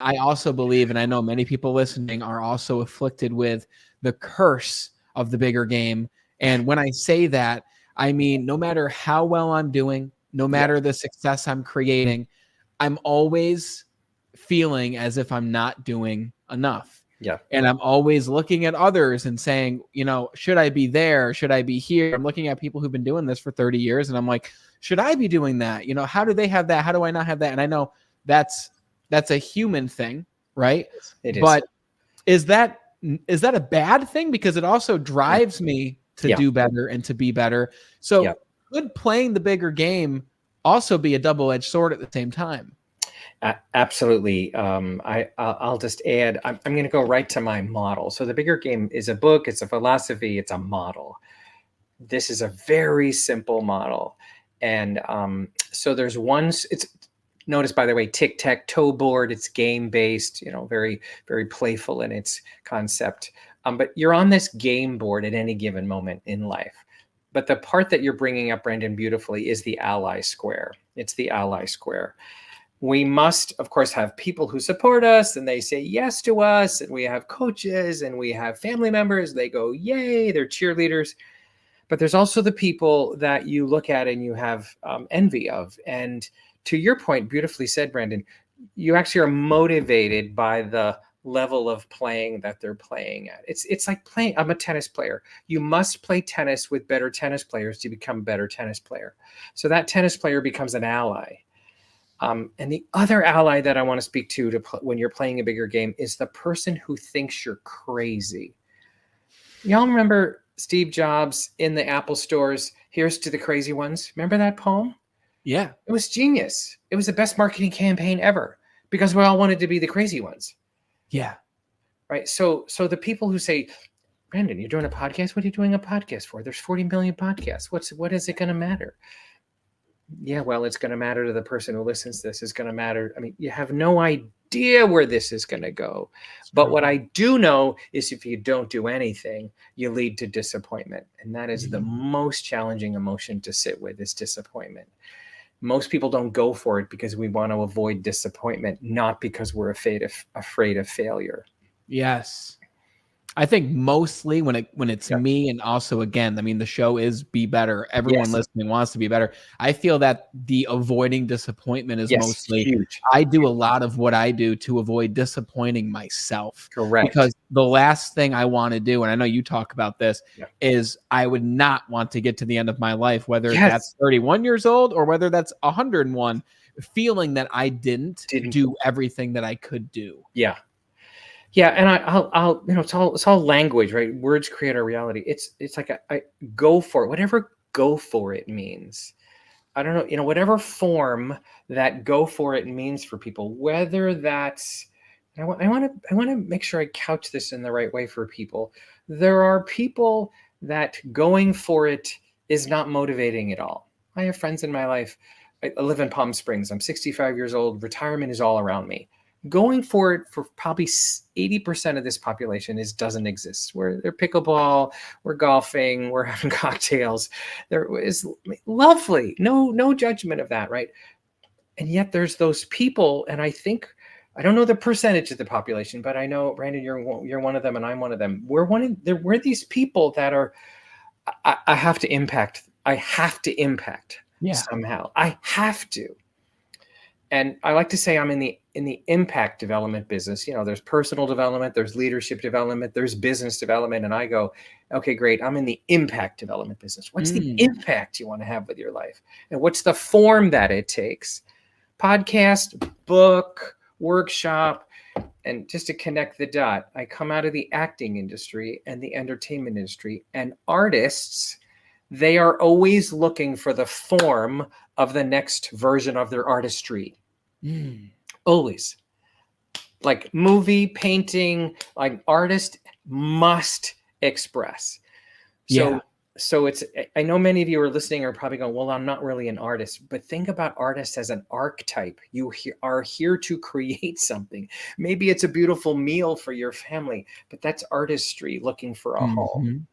I also believe, and I know many people listening are also afflicted with the curse of the bigger game. And when I say that, I mean, no matter how well I'm doing, no Yeah. matter the success I'm creating, I'm always feeling as if I'm not doing enough. Yeah. And I'm always looking at others and saying, you know, should I be there? Should I be here? I'm looking at people who've been doing this for 30 years and I'm like, should I be doing that? You know, how do they have that? How do I not have that? And I know that's a human thing, right? It is. But is that a bad thing? Because it also drives me to Yeah. do better and to be better. Yeah. So could playing the bigger game also be a double-edged sword at the same time? Absolutely. I'll just add, I'm going to go right to my model. So the bigger game is a book, it's a philosophy, it's a model. This is a very simple model. And so there's one, it's notice, by the way, tic-tac-toe board, it's game-based, you know, very, very playful in its concept. But you're on this game board at any given moment in life. But the part that you're bringing up, Brandon, beautifully is the ally square. It's the ally square. We must, of course, have people who support us and they say yes to us. And we have coaches and we have family members. They go, yay, they're cheerleaders. But there's also the people that you look at and you have envy of. And to your point, beautifully said, Brandon, you actually are motivated by the level of playing that they're playing at. It's like playing, I'm a tennis player. You must play tennis with better tennis players to become a better tennis player. So that tennis player becomes an ally. And the other ally that I want to speak to when you're playing a bigger game is the person who thinks you're crazy. Y'all remember Steve Jobs in the Apple stores? Here's to the crazy ones. Remember that poem? Yeah. It was genius. It was the best marketing campaign ever because we all wanted to be the crazy ones. Yeah. Right. So the people who say, Brandon, you're doing a podcast. What are you doing a podcast for? There's 40 million podcasts. What is it going to matter? Yeah, well, it's going to matter to the person who listens to this. It's going to matter. I mean, you have no idea where this is going to go. But what I do know is if you don't do anything, you lead to disappointment. And that is the most challenging emotion to sit with, is disappointment. Most people don't go for it because we want to avoid disappointment, not because we're afraid of failure. Yes. I think mostly when it's me, and also, again, I mean, the show is Be Better. Everyone listening wants to be better. I feel that the avoiding disappointment is mostly huge. I do a lot of what I do to avoid disappointing myself. Correct. Because the last thing I want to do, and I know you talk about this, is I would not want to get to the end of my life, whether that's 31 years old or whether that's 101, feeling that I didn't do everything that I could do. Yeah. Yeah, and I'll you know, it's all language, right? Words create our reality. It's like I go for it, whatever go for it means. I don't know, you know, whatever form that go for it means for people. Whether that's, I want to make sure I couch this in the right way for people. There are people that going for it is not motivating at all. I have friends in my life. I live in Palm Springs. I'm 65 years old. Retirement is all around me. Going for it for probably 80% of this population doesn't exist. They're pickleball, we're golfing, we're having cocktails. There is lovely, no judgment of that, right? And yet there's those people, and I think, I don't know the percentage of the population, but I know, Brandon, you're one of them, and I'm one of them. We're these people that are, I have to impact. I have to impact somehow. I have to. And I like to say I'm in the impact development business. You know, there's personal development, there's leadership development, there's business development. And I go, okay, great. I'm in the impact development business. What's the impact you want to have with your life? And what's the form that it takes? Podcast, book, workshop. And just to connect the dot, I come out of the acting industry and the entertainment industry, and artists, they are always looking for the form of the next version of their artistry. Always. Like movie, painting, like artist must express. So it's, I know many of you are listening are probably going, well, I'm not really an artist, but think about artists as an archetype. You are here to create something. Maybe it's a beautiful meal for your family, but that's artistry looking for a home.